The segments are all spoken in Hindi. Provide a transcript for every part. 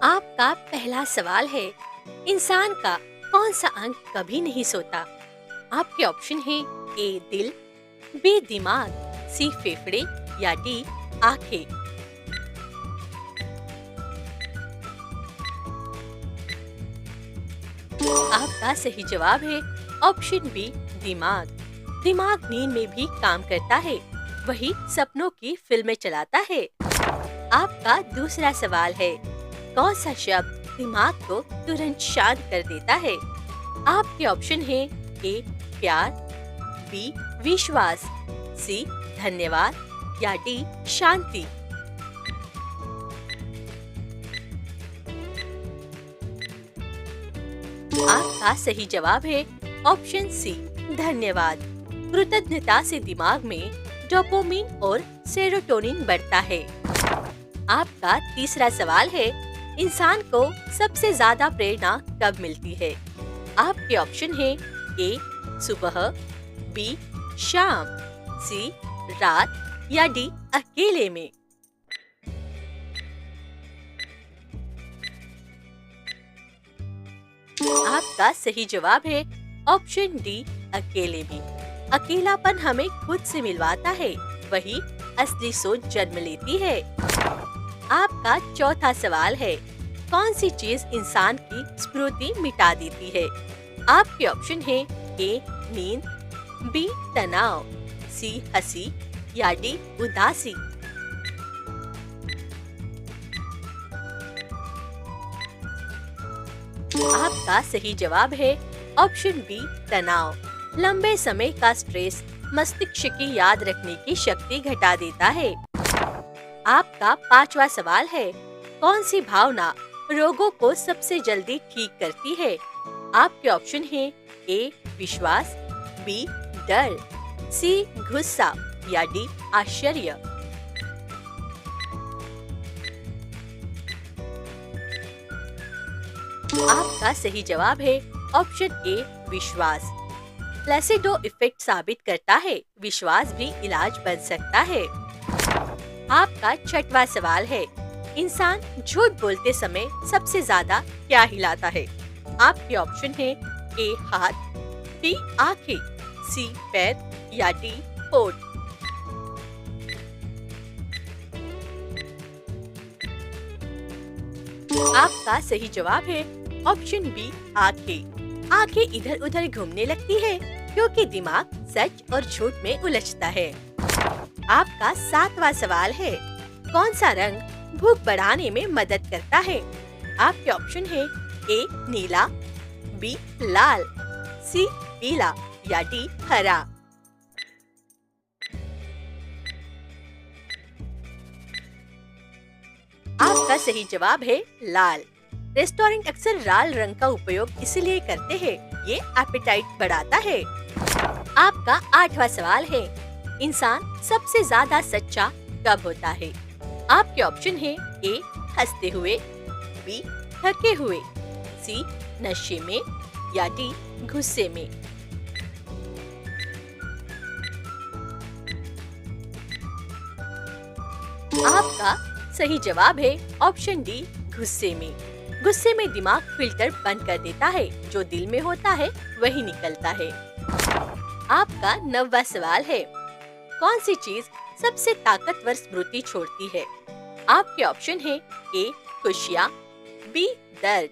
आपका पहला सवाल है, इंसान का कौन सा अंग कभी नहीं सोता? आपके ऑप्शन है ए दिल, बी दिमाग, सी फेफड़े या डी आंखें। आपका सही जवाब है ऑप्शन बी दिमाग। दिमाग नींद में भी काम करता है, वही सपनों की फिल्में चलाता है। आपका दूसरा सवाल है, कौन सा शब्द दिमाग को तुरंत शांत कर देता है? आपके ऑप्शन है ए प्यार, बी विश्वास, सी धन्यवाद या डी शांति। आपका सही जवाब है ऑप्शन सी धन्यवाद। कृतज्ञता से दिमाग में डोपामिन और सेरोटोनिन बढ़ता है। आपका तीसरा सवाल है, इंसान को सबसे ज्यादा प्रेरणा कब मिलती है? आपके ऑप्शन है ए सुबह, बी शाम, सी रात या डी अकेले में। आपका सही जवाब है ऑप्शन डी अकेले में। अकेलापन हमें खुद से मिलवाता है, वही असली सोच जन्म लेती है। आपका चौथा सवाल है, कौन सी चीज इंसान की स्मृति मिटा देती है? आपके ऑप्शन है ए नींद, बी तनाव, सी हंसी या डी उदासी। आपका सही जवाब है ऑप्शन बी तनाव। लंबे समय का स्ट्रेस मस्तिष्क की याद रखने की शक्ति घटा देता है। आपका पांचवा सवाल है, कौन सी भावना रोगों को सबसे जल्दी ठीक करती है? आपके ऑप्शन है ए विश्वास, बी डर, सी गुस्सा या डी आश्चर्य। आपका सही जवाब है ऑप्शन ए विश्वास। प्लेसिडो इफेक्ट साबित करता है विश्वास भी इलाज बन सकता है। आपका छठवां सवाल है, इंसान झूठ बोलते समय सबसे ज्यादा क्या हिलाता है? आपके ऑप्शन है ए हाथ, बी आंखें, सी पैर या डी होठ। आपका सही जवाब है ऑप्शन बी आंखें। आंखें इधर उधर घूमने लगती है क्योंकि दिमाग सच और झूठ में उलझता है। आपका सातवां सवाल है, कौन सा रंग भूख बढ़ाने में मदद करता है? आपके ऑप्शन है ए नीला, बी लाल, सी पीला या डी हरा। आपका सही जवाब है लाल। रेस्टोरेंट अक्सर लाल रंग का उपयोग इसलिए करते हैं, ये एपेटाइट बढ़ाता है। आपका आठवां सवाल है, इंसान सबसे ज्यादा सच्चा कब होता है? आपके ऑप्शन है ए हंसते हुए, बी थके हुए, सी नशे में या डी गुस्से में। आपका सही जवाब है ऑप्शन डी गुस्से में। गुस्से में दिमाग फिल्टर बंद कर देता है, जो दिल में होता है वही निकलता है। आपका 9वां सवाल है, कौन सी चीज सबसे ताकतवर स्मृति छोड़ती है? आपके ऑप्शन है ए खुशियाँ, बी दर्द,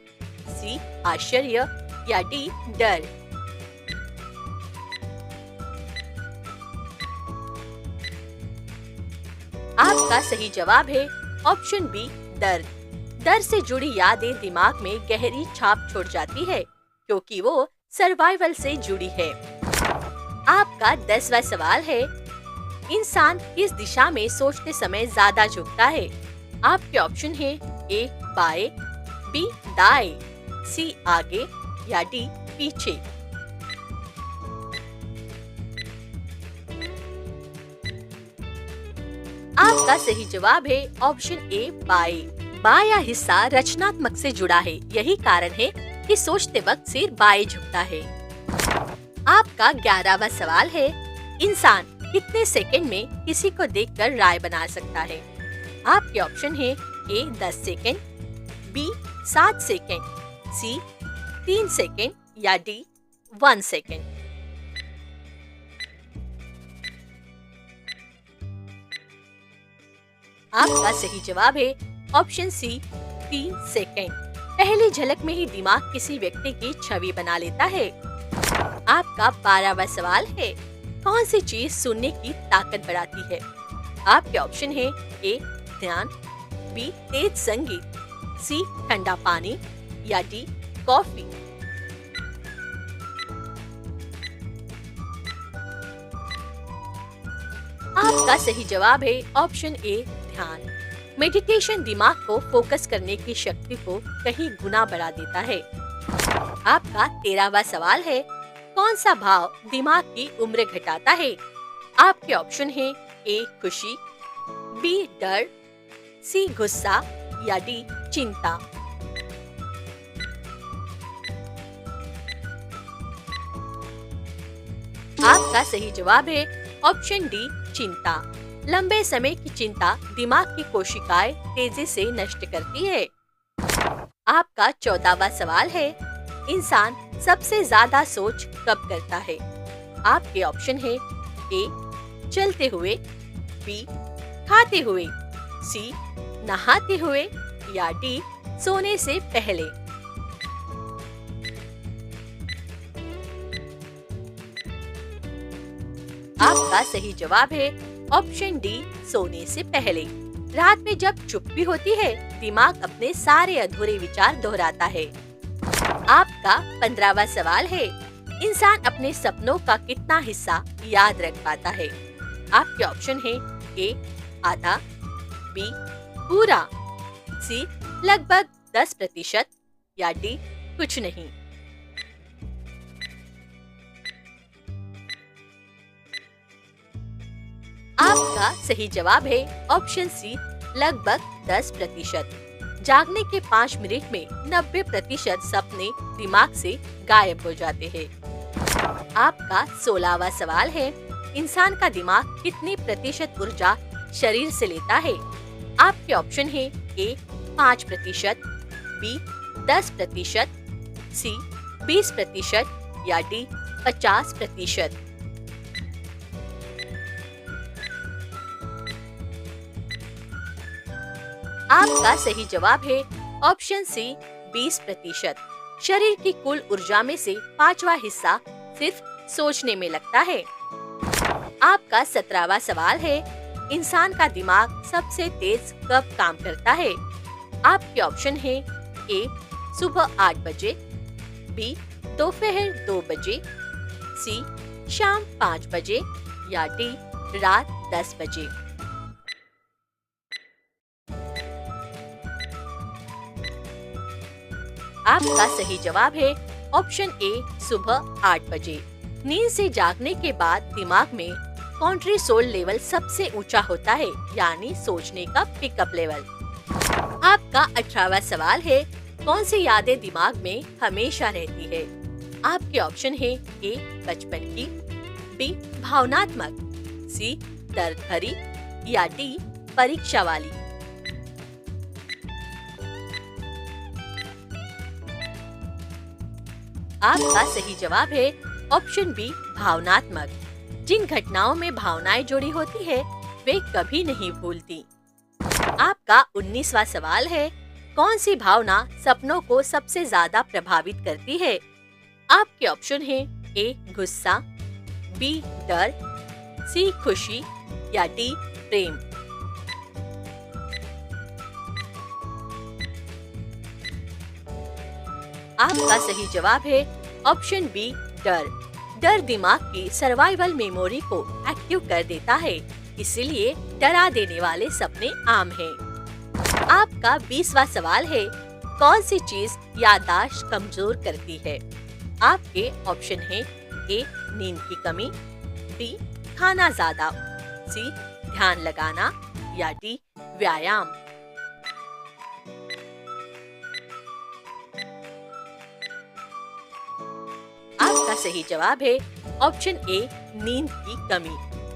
सी आश्चर्य या डी डर। आपका सही जवाब है ऑप्शन बी दर्द। डर से जुड़ी यादें दिमाग में गहरी छाप छोड़ जाती है क्योंकि वो सर्वाइवल से जुड़ी है। आपका 10वां सवाल है, इंसान किस दिशा में सोचते समय ज्यादा झुकता है? आपके ऑप्शन है ए बाएं, बी दाएं, सी आगे या डी पीछे। आपका सही जवाब है ऑप्शन ए बाएं। बायां हिस्सा रचनात्मक से जुड़ा है, यही कारण है कि सोचते वक्त सिर बाएं झुकता है। आपका 11वां सवाल है, इंसान कितने सेकंड में किसी को देखकर राय बना सकता है? आपके ऑप्शन है ए 10 सेकंड, बी 7 सेकेंड, सी 3 सेकेंड या डी 1 सेकेंड। आपका सही जवाब है ऑप्शन सी 3 सेकेंड। पहली झलक में ही दिमाग किसी व्यक्ति की छवि बना लेता है। आपका 12वां सवाल है, कौन सी चीज सुनने की ताकत बढ़ाती है? आपके ऑप्शन है ए ध्यान, बी तेज संगीत, सी ठंडा पानी या डी कॉफी। आपका सही जवाब है ऑप्शन ए ध्यान। मेडिटेशन दिमाग को फोकस करने की शक्ति को कहीं गुना बढ़ा देता है। आपका 13वां सवाल है, कौन सा भाव दिमाग की उम्र घटाता है? आपके ऑप्शन है ए खुशी, बी डर, सी गुस्सा या डी चिंता। आपका सही जवाब है ऑप्शन डी चिंता। लंबे समय की चिंता दिमाग की कोशिकाएं तेजी से नष्ट करती है। आपका 14वां सवाल है, इंसान सबसे ज्यादा सोच कब करता है? आपके ऑप्शन है ए चलते हुए, बी खाते हुए, सी नहाते हुए या डी सोने से पहले। आपका सही जवाब है ऑप्शन डी सोने से पहले। रात में जब चुप्पी होती है, दिमाग अपने सारे अधूरे विचार दोहराता है। आपका 15वां सवाल है, इंसान अपने सपनों का कितना हिस्सा याद रख पाता है? आपके ऑप्शन है ए आधा, बी पूरा, सी लगभग 10% या डी कुछ नहीं। आपका सही जवाब है ऑप्शन सी लगभग 10%। जागने के 5 मिनट में 90% सपने दिमाग से गायब हो जाते हैं। आपका 16वां सवाल है, इंसान का दिमाग कितनी प्रतिशत ऊर्जा शरीर से लेता है? आपके ऑप्शन है ए 5%, बी 10%, सी 20% या डी 50%। आपका सही जवाब है ऑप्शन सी 20%। शरीर की कुल ऊर्जा में से 5वां हिस्सा सिर्फ सोचने में लगता है। आपका 17वां सवाल है, इंसान का दिमाग सबसे तेज कब काम करता है? आपके ऑप्शन है ए सुबह 8 बजे, बी दोपहर 2 बजे, सी शाम 5 बजे या डी रात 10 बजे। आपका सही जवाब है ऑप्शन ए सुबह 8 बजे। नींद से जागने के बाद दिमाग में कॉर्टिसोल लेवल सबसे ऊंचा होता है, यानी सोचने का पिकअप लेवल। आपका 18वां सवाल है, कौन सी यादें दिमाग में हमेशा रहती है? आपके ऑप्शन है ए बचपन की, बी भावनात्मक, सी दर्द भरी या डी परीक्षा वाली। आपका सही जवाब है ऑप्शन बी भावनात्मक। जिन घटनाओं में भावनाएं जुड़ी होती है, वे कभी नहीं भूलती। आपका 19वां सवाल है, कौन सी भावना सपनों को सबसे ज्यादा प्रभावित करती है? आपके ऑप्शन है ए गुस्सा, बी डर, सी खुशी या डी प्रेम। आपका सही जवाब है ऑप्शन बी डर। डर दिमाग की सर्वाइवल मेमोरी को एक्टिव कर देता है, इसीलिए डरा देने वाले सपने आम हैं। आपका 20वां सवाल है, कौन सी चीज याददाश्त कमजोर करती है? आपके ऑप्शन है ए नींद की कमी, बी खाना ज्यादा, सी ध्यान लगाना या डी व्यायाम। आपका सही जवाब है ऑप्शन ए नींद की कमी।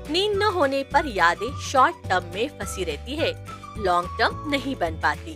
नींद न होने पर यादें शॉर्ट टर्म में फंसी रहती है, लॉन्ग टर्म नहीं बन पाती।